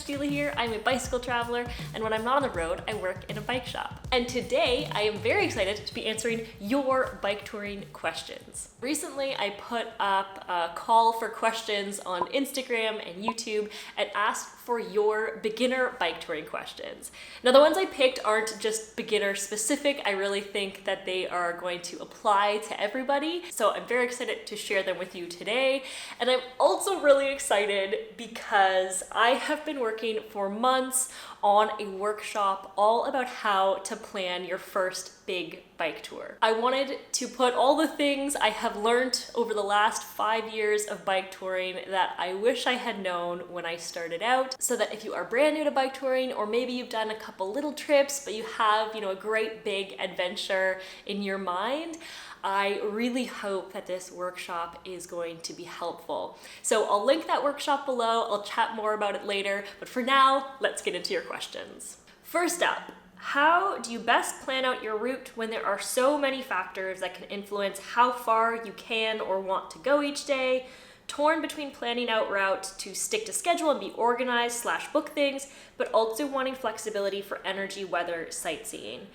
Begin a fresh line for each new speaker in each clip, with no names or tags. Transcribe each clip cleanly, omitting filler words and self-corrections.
Sheila here. I'm a bicycle traveler, and when I'm not on the road, I work in a bike shop. And today, I am very excited to be answering your bike touring questions. Recently, I put up a call for questions on Instagram and YouTube and asked for your beginner bike touring questions. Now, the ones I picked aren't just beginner specific. I really think that they are going to apply to everybody. So I'm very excited to share them with you today. And I'm also really excited because I have been working for months on a workshop all about how to plan your first big bike tour. I wanted to put all the things I have learned over the last 5 years of bike touring that I wish I had known when I started out, so that if you are brand new to bike touring, or maybe you've done a couple little trips, but you have, a great big adventure in your mind, I really hope that this workshop is going to be helpful. So I'll link that workshop below. I'll chat more about it later, but for now, let's get into your questions. First up, how do you best plan out your route when there are so many factors that can influence how far you can or want to go each day? Torn between planning out route to stick to schedule and be organized / book things, but also wanting flexibility for energy, weather, sightseeing.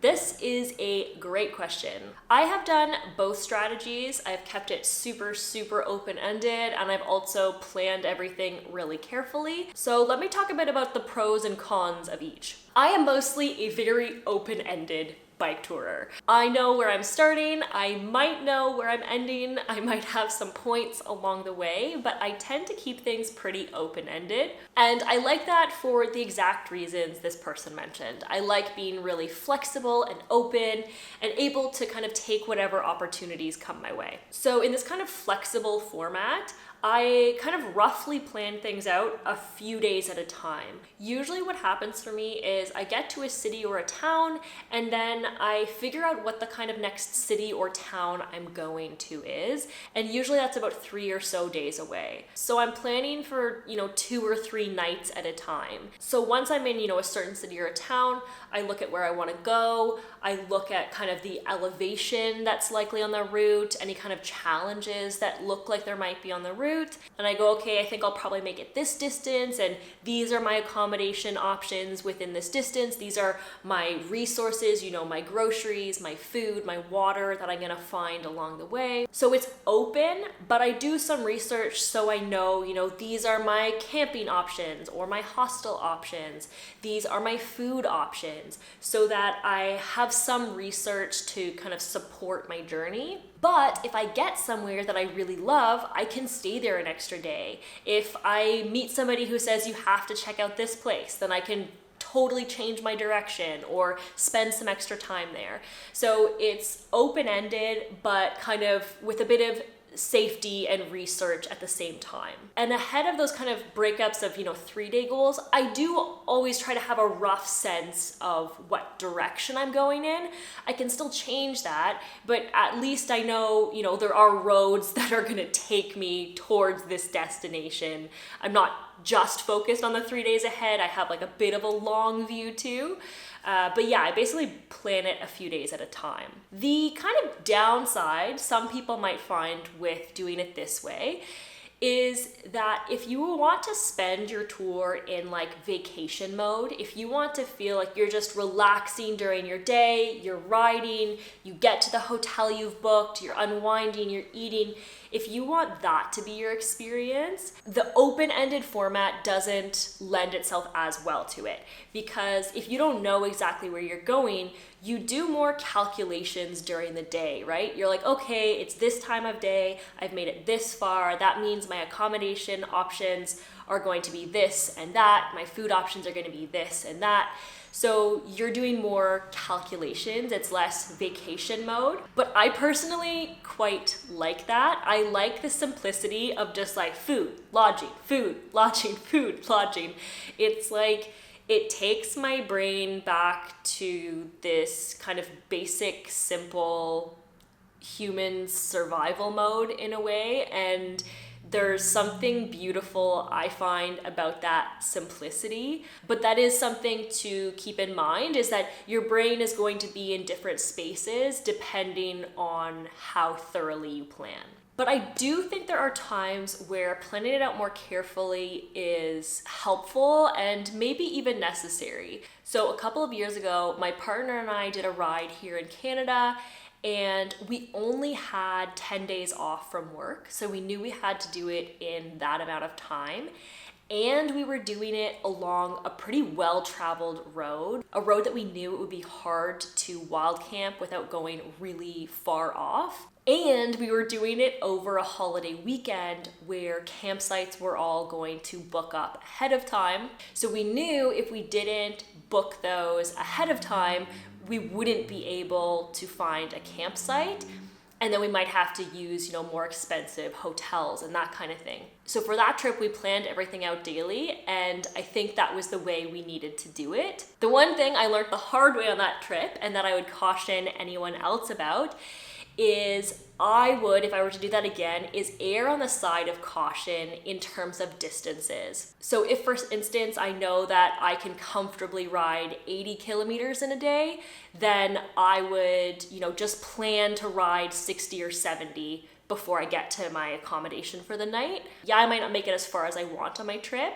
This is a great question. I have done both strategies. I've kept it super open-ended, and I've also planned everything really carefully. So let me talk a bit about the pros and cons of each. I am mostly a very open-ended bike tourer. I know where I'm starting, I might know where I'm ending, I might have some points along the way, but I tend to keep things pretty open-ended. And I like that for the exact reasons this person mentioned. I like being really flexible and open and able to kind of take whatever opportunities come my way. So in this kind of flexible format, I kind of roughly plan things out a few days at a time. Usually what happens for me is I get to a city or a town, and then I figure out what the kind of next city or town I'm going to is. And usually that's about 3 or so days away. So I'm planning for, 2 or 3 nights at a time. So once I'm in, a certain city or a town, I look at where I want to go. I look at kind of the elevation that's likely on the route, any kind of challenges that look like there might be on the route. And I go, okay, I think I'll probably make it this distance, and these are my accommodation options within this distance. These are my resources, my groceries, my food, my water that I'm gonna find along the way. So it's open, but I do some research so I know, these are my camping options or my hostel options. These are my food options, so that I have some research to kind of support my journey. But if I get somewhere that I really love, I can stay there an extra day. If I meet somebody who says you have to check out this place, then I can totally change my direction or spend some extra time there. So it's open-ended, but kind of with a bit of safety and research at the same time. And ahead of those kind of breakups of, 3-day goals, I do always try to have a rough sense of what direction I'm going in. I can still change that, but at least I know, there are roads that are gonna take me towards this destination. I'm not just focused on the 3 days ahead. I have like a bit of a long view too. But yeah, I basically plan it a few days at a time. The kind of downside some people might find with doing it this way is that if you want to spend your tour in like vacation mode, if you want to feel like you're just relaxing during your day, you're riding, you get to the hotel you've booked, you're unwinding, you're eating, if you want that to be your experience, the open-ended format doesn't lend itself as well to it. Because if you don't know exactly where you're going, you do more calculations during the day, right? You're like, okay, it's this time of day, I've made it this far, that means my accommodation options are going to be this and that, my food options are going to be this and that. So you're doing more calculations, it's less vacation mode. But I personally quite like that. I like the simplicity of just like food, lodging, food, lodging, food, lodging. It's like, it takes my brain back to this kind of basic, simple human survival mode in a way. And there's something beautiful, I find, about that simplicity. But that is something to keep in mind, is that your brain is going to be in different spaces depending on how thoroughly you plan. But I do think there are times where planning it out more carefully is helpful and maybe even necessary. So a couple of years ago, my partner and I did a ride here in Canada, and we only had 10 days off from work. So we knew we had to do it in that amount of time. And we were doing it along a pretty well-traveled road, a road that we knew it would be hard to wild camp without going really far off. And we were doing it over a holiday weekend where campsites were all going to book up ahead of time. So we knew if we didn't book those ahead of time, we wouldn't be able to find a campsite. And then we might have to use, more expensive hotels and that kind of thing. So for that trip, we planned everything out daily, and I think that was the way we needed to do it. The one thing I learned the hard way on that trip, and that I would caution anyone else about, is I would, if I were to do that again, is err on the side of caution in terms of distances. So if, for instance, I know that I can comfortably ride 80 kilometers in a day, then I would, just plan to ride 60 or 70 before I get to my accommodation for the night. Yeah, I might not make it as far as I want on my trip,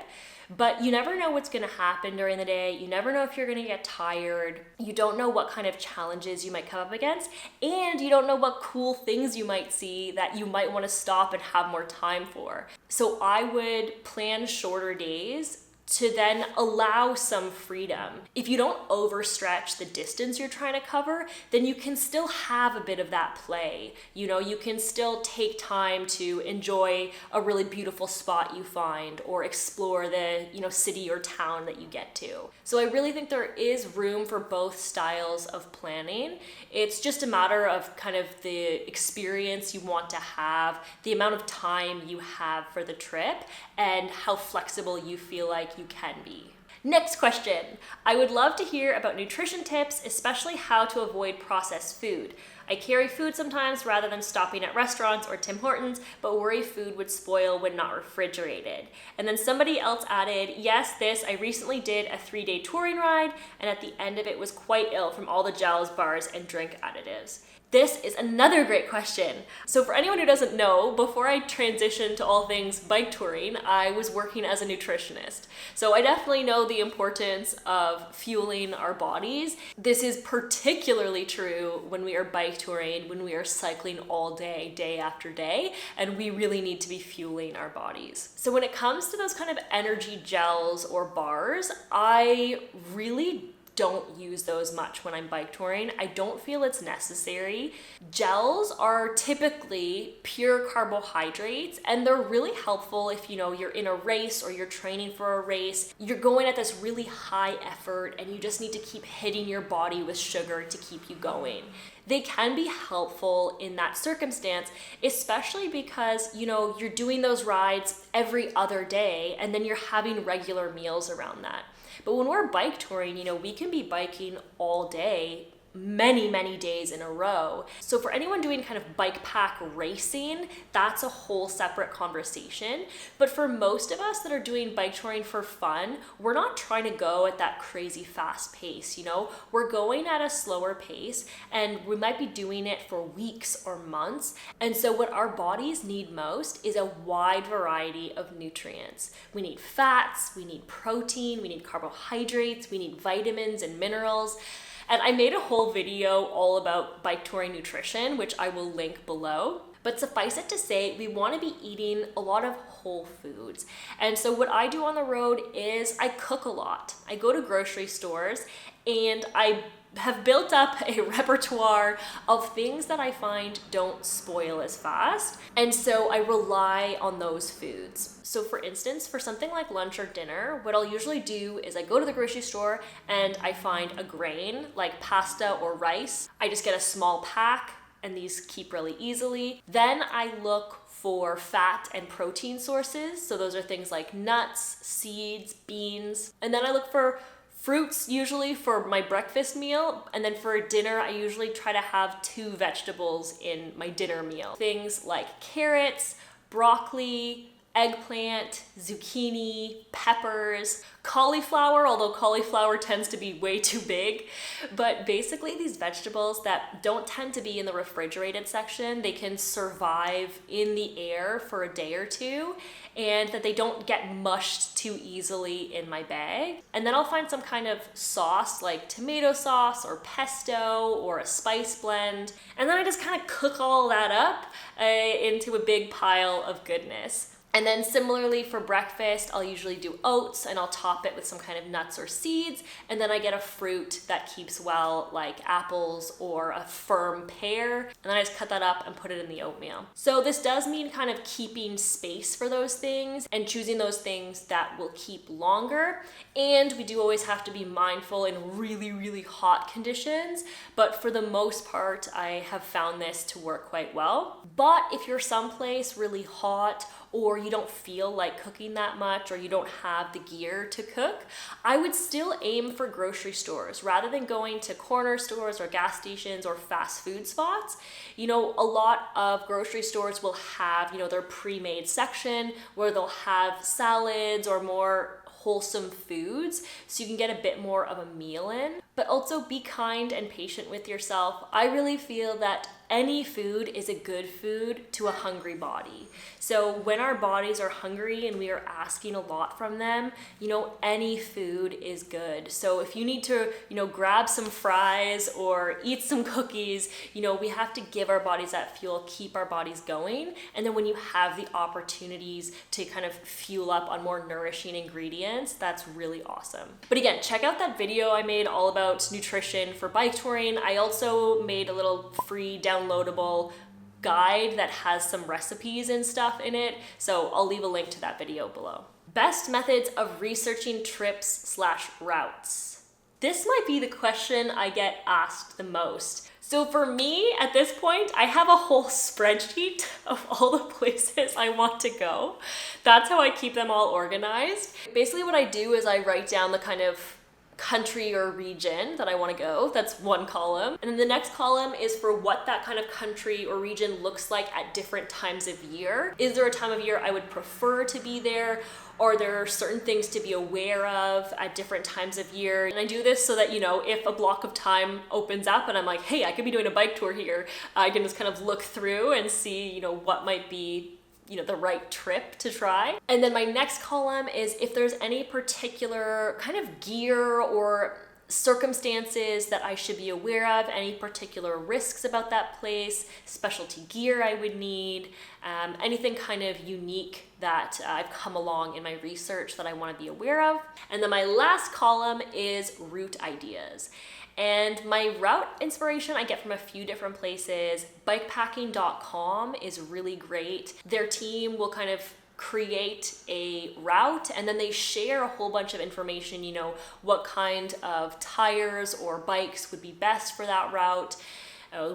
but you never know what's gonna happen during the day. You never know if you're gonna get tired. You don't know what kind of challenges you might come up against, and you don't know what cool things you might see that you might wanna stop and have more time for. So I would plan shorter days to then allow some freedom. If you don't overstretch the distance you're trying to cover, then you can still have a bit of that play. You can still take time to enjoy a really beautiful spot you find or explore the, city or town that you get to. So I really think there is room for both styles of planning. It's just a matter of kind of the experience you want to have, the amount of time you have for the trip, and how flexible you feel like you can be. Next question. I would love to hear about nutrition tips, especially how to avoid processed food. I carry food sometimes rather than stopping at restaurants or Tim Hortons, but worry food would spoil when not refrigerated. And then somebody else added, yes, I recently did a 3-day touring ride, and at the end of it was quite ill from all the gels, bars, and drink additives. This is another great question. So for anyone who doesn't know, before I transitioned to all things bike touring, I was working as a nutritionist. So I definitely know the importance of fueling our bodies. This is particularly true when we are bike touring, when we are cycling all day, day after day, and we really need to be fueling our bodies. So when it comes to those kind of energy gels or bars, I really don't use those much when I'm bike touring. I don't feel it's necessary. Gels are typically pure carbohydrates, and they're really helpful if you're in a race or you're training for a race. You're going at this really high effort and you just need to keep hitting your body with sugar to keep you going. They can be helpful in that circumstance, especially because, you're doing those rides every other day and then you're having regular meals around that. But when we're bike touring, we can be biking all day, many days in a row. So for anyone doing kind of bike pack racing, that's a whole separate conversation. But for most of us that are doing bike touring for fun, we're not trying to go at that crazy fast pace, We're going at a slower pace, and we might be doing it for weeks or months. And so what our bodies need most is a wide variety of nutrients. We need fats, we need protein, we need carbohydrates, we need vitamins and minerals. And I made a whole video all about bike touring nutrition, which I will link below. But suffice it to say, we want to be eating a lot of whole foods. And so what I do on the road is I cook a lot. I go to grocery stores and I have built up a repertoire of things that I find don't spoil as fast. And so I rely on those foods. So for instance, for something like lunch or dinner, what I'll usually do is I go to the grocery store and I find a grain like pasta or rice. I just get a small pack, and these keep really easily. Then I look for fat and protein sources. So those are things like nuts, seeds, beans. And then I look for fruits usually for my breakfast meal, and then for dinner I usually try to have 2 vegetables in my dinner meal. Things like carrots, broccoli, eggplant, zucchini, peppers, cauliflower, although cauliflower tends to be way too big. But basically these vegetables that don't tend to be in the refrigerated section, they can survive in the air for a day or two, and that they don't get mushed too easily in my bag. And then I'll find some kind of sauce like tomato sauce or pesto or a spice blend. And then I just kind of cook all that up into a big pile of goodness. And then similarly for breakfast, I'll usually do oats and I'll top it with some kind of nuts or seeds. And then I get a fruit that keeps well, like apples or a firm pear. And then I just cut that up and put it in the oatmeal. So this does mean kind of keeping space for those things and choosing those things that will keep longer. And we do always have to be mindful in really, really hot conditions. But for the most part, I have found this to work quite well. But if you're someplace really hot, or you don't feel like cooking that much, or you don't have the gear to cook, I would still aim for grocery stores rather than going to corner stores or gas stations or fast food spots. You know, a lot of grocery stores will have, you know, their pre-made section where they'll have salads or more wholesome foods, so you can get a bit more of a meal in. But also be kind and patient with yourself. I really feel that any food is a good food to a hungry body. So when our bodies are hungry and we are asking a lot from them, you know, any food is good. So if you need to, you know, grab some fries or eat some cookies, you know, we have to give our bodies that fuel, keep our bodies going. And then when you have the opportunities to kind of fuel up on more nourishing ingredients, that's really awesome. But again, check out that video I made all about nutrition for bike touring. I also made a little free downloadable guide that has some recipes and stuff in it, so I'll leave a link to that video below. Best methods of researching trips/routes. This might be the question I get asked the most. So for me, at this point, I have a whole spreadsheet of all the places I want to go. That's how I keep them all organized. Basically what I do is I write down the kind of country or region that I want to go. That's one column. And then the next column is for what that kind of country or region looks like at different times of year. Is there a time of year I would prefer to be there? Or there are certain things to be aware of at different times of year. And I do this so that, you know, if a block of time opens up and I'm like, hey, I could be doing a bike tour here, I can just kind of look through and see, you know, what might be, you know, the right trip to try. And then my next column is if there's any particular kind of gear or circumstances that I should be aware of, any particular risks about that place, specialty gear I would need, anything kind of unique that I've come along in my research that I want to be aware of. And then my last column is route ideas. And my route inspiration I get from a few different places. Bikepacking.com is really great. Their team will kind of create a route and then they share a whole bunch of information, you know, what kind of tires or bikes would be best for that route,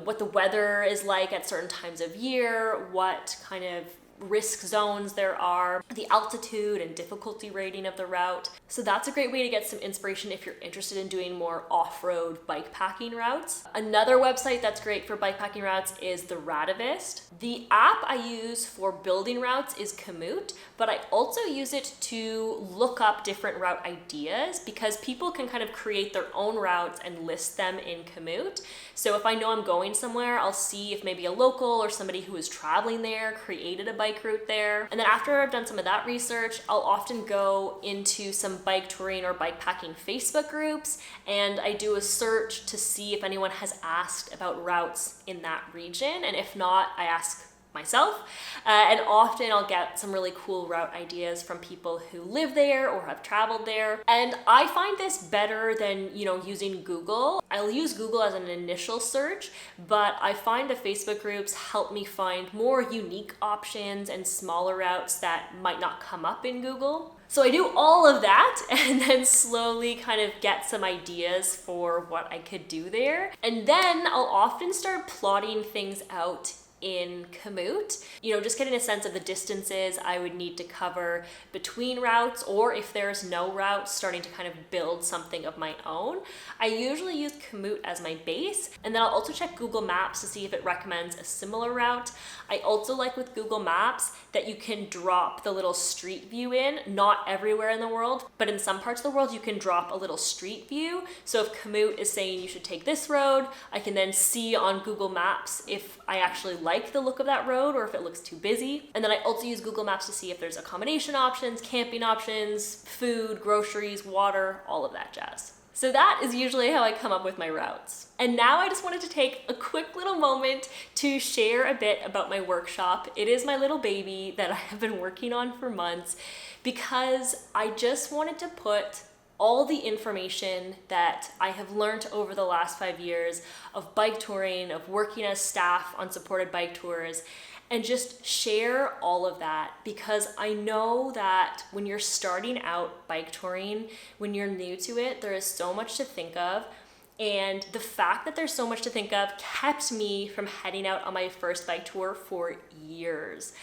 what the weather is like at certain times of year, what kind of risk zones there are, the altitude and difficulty rating of the route. So that's a great way to get some inspiration if you're interested in doing more off-road bikepacking routes. Another website that's great for bikepacking routes is the Radavist. The app I use for building routes is Komoot, but I also use it to look up different route ideas because people can kind of create their own routes and list them in Komoot. So if I know I'm going somewhere, I'll see if maybe a local or somebody who is traveling there created a bike route there. And then after I've done some of that research, I'll often go into some bike touring or bikepacking Facebook groups and I do a search to see if anyone has asked about routes in that region. And if not, I ask myself. And often I'll get some really cool route ideas from people who live there or have traveled there. And I find this better than, you know, using Google. I'll use Google as an initial search, but I find the Facebook groups help me find more unique options and smaller routes that might not come up in Google. So I do all of that and then slowly kind of get some ideas for what I could do there. And then I'll often start plotting things out in Komoot. Just getting a sense of the distances I would need to cover between routes, or if there's no route, starting to kind of build something of my own. I usually use Komoot as my base, and then I'll also check Google Maps to see if it recommends a similar route. I also like with Google Maps that you can drop the little street view in, not everywhere in the world, but in some parts of the world you can drop a little street view. So if Komoot is saying you should take this road, I can then see on Google Maps if I actually like the look of that road or if it looks too busy. And then I also use Google Maps to see if there's accommodation options, camping options, food, groceries, water, all of that jazz. So that is usually how I come up with my routes. And now I just wanted to take a quick little moment to share a bit about my workshop. It is my little baby that I have been working on for months because I just wanted to put all the information that I have learned over the last 5 years of bike touring, of working as staff on supported bike tours, and just share all of that, because I know that when you're starting out bike touring, when you're new to it, there is so much to think of. And the fact that there's so much to think of kept me from heading out on my first bike tour for years.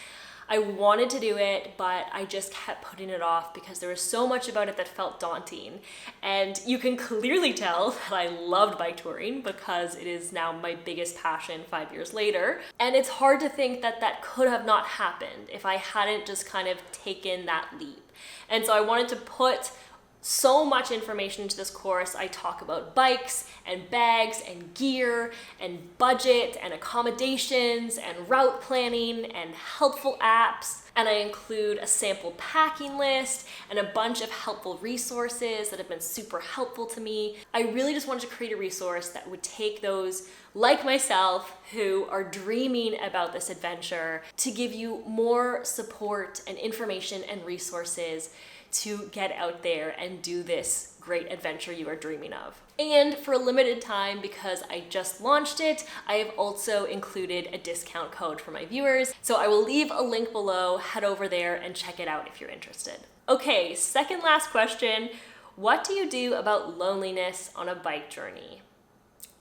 I wanted to do it, but I just kept putting it off because there was so much about it that felt daunting. And you can clearly tell that I loved bike touring because it is now my biggest passion 5 years later. And it's hard to think that that could have not happened if I hadn't just kind of taken that leap. And so I wanted to put so much information into this course. I talk about bikes and bags and gear and budget and accommodations and route planning and helpful apps. And I include a sample packing list and a bunch of helpful resources that have been super helpful to me. I really just wanted to create a resource that would take those like myself who are dreaming about this adventure to give you more support and information and resources to get out there and do this great adventure you are dreaming of. And for a limited time, because I just launched it, I have also included a discount code for my viewers. So I will leave a link below, head over there and check it out if you're interested. Okay, second last question. What do you do about loneliness on a bike journey?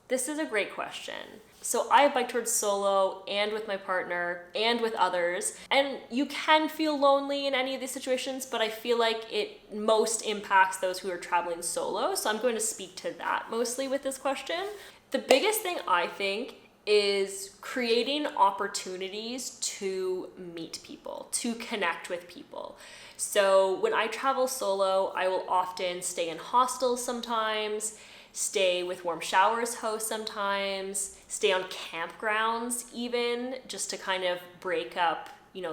This is a great question. So I have bike toured solo and with my partner and with others, and you can feel lonely in any of these situations, but I feel like it most impacts those who are traveling solo. So I'm going to speak to that mostly with this question. The biggest thing I think is creating opportunities to meet people, to connect with people. So when I travel solo, I will often stay in hostels sometimes, stay with warm showers hosts sometimes, stay on campgrounds even, just to kind of break up,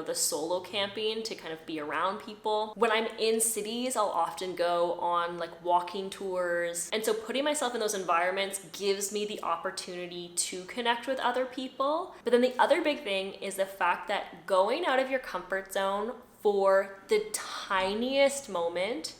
the solo camping, to kind of be around people. When I'm in cities, I'll often go on like walking tours. And so putting myself in those environments gives me the opportunity to connect with other people. But then the other big thing is the fact that going out of your comfort zone for the tiniest moment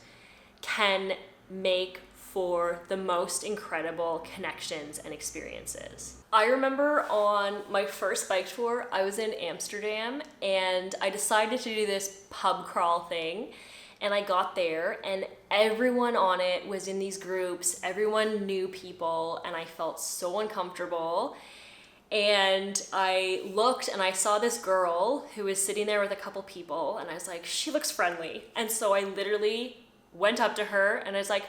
can make for the most incredible connections and experiences. I remember on my first bike tour, I was in Amsterdam and I decided to do this pub crawl thing. And I got there and everyone on it was in these groups, everyone knew people, and I felt so uncomfortable. And I looked and I saw this girl who was sitting there with a couple people, and I was like, she looks friendly. And so I literally went up to her and I was like,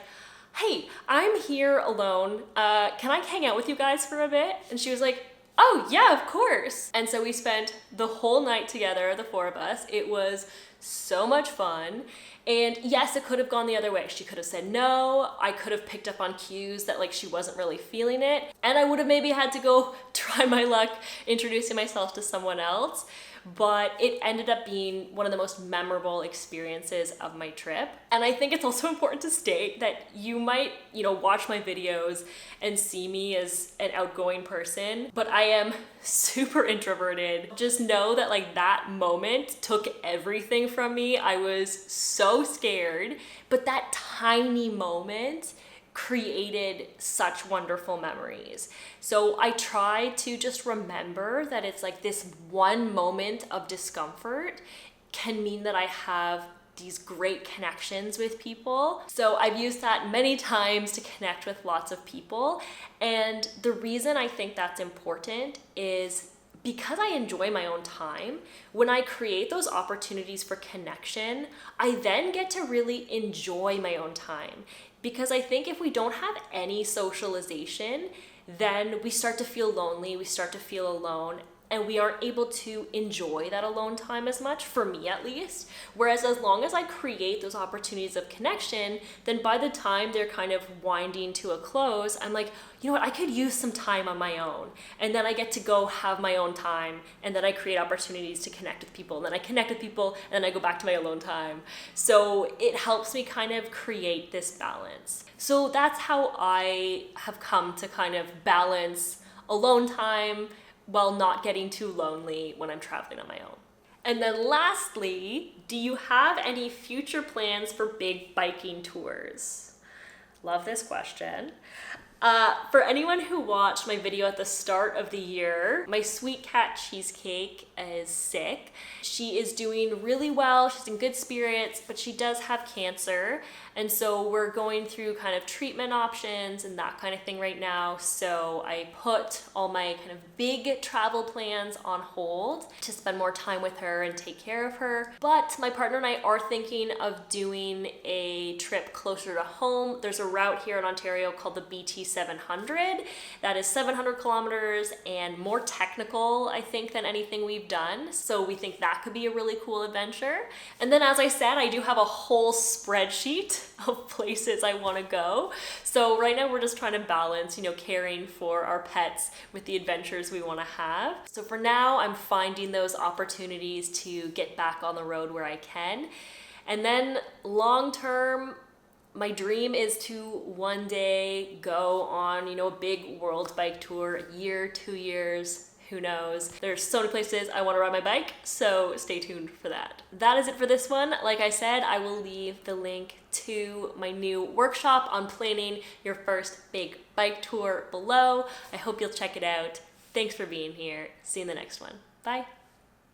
hey, I'm here alone. Can I hang out with you guys for a bit? And she was like, oh yeah, of course. And so we spent the whole night together, the four of us. It was so much fun. And yes, it could have gone the other way. She could have said no. I could have picked up on cues that like she wasn't really feeling it. And I would have maybe had to go try my luck introducing myself to someone else. But it ended up being one of the most memorable experiences of my trip. And I think it's also important to state that you might, watch my videos and see me as an outgoing person, but I am super introverted. Just know that like that moment took everything from me. I was so scared, but that tiny moment created such wonderful memories. So I try to just remember that it's like this one moment of discomfort can mean that I have these great connections with people. So I've used that many times to connect with lots of people. And the reason I think that's important is because I enjoy my own time, when I create those opportunities for connection, I then get to really enjoy my own time. Because I think if we don't have any socialization, then we start to feel lonely, we start to feel alone, and we aren't able to enjoy that alone time as much, for me at least. Whereas as long as I create those opportunities of connection, then by the time they're kind of winding to a close, I'm like, you know what, I could use some time on my own. And then I get to go have my own time, and then I create opportunities to connect with people, and then I connect with people, and then I go back to my alone time. So it helps me kind of create this balance. So that's how I have come to kind of balance alone time while not getting too lonely when I'm traveling on my own. And then lastly, do you have any future plans for big biking tours? Love this question. For anyone who watched my video at the start of the year, my sweet cat Cheesecake is sick. She is doing really well, she's in good spirits, but she does have cancer. And so we're going through kind of treatment options and that kind of thing right now. So I put all my kind of big travel plans on hold to spend more time with her and take care of her. But my partner and I are thinking of doing a trip closer to home. There's a route here in Ontario called the BT 700 that is 700 kilometers and more technical, I think, than anything we've done. So we think that could be a really cool adventure. And then, as I said, I do have a whole spreadsheet of places I want to go. So right now we're just trying to balance, caring for our pets with the adventures we want to have. So for now, I'm finding those opportunities to get back on the road where I can. And then long term, my dream is to one day go on, a big world bike tour, a year, 2 years, who knows. There's so many places I want to ride my bike, so stay tuned for that. That is it for this one. Like I said, I will leave the link to my new workshop on planning your first big bike tour below. I hope you'll check it out. Thanks for being here. See you in the next one. Bye.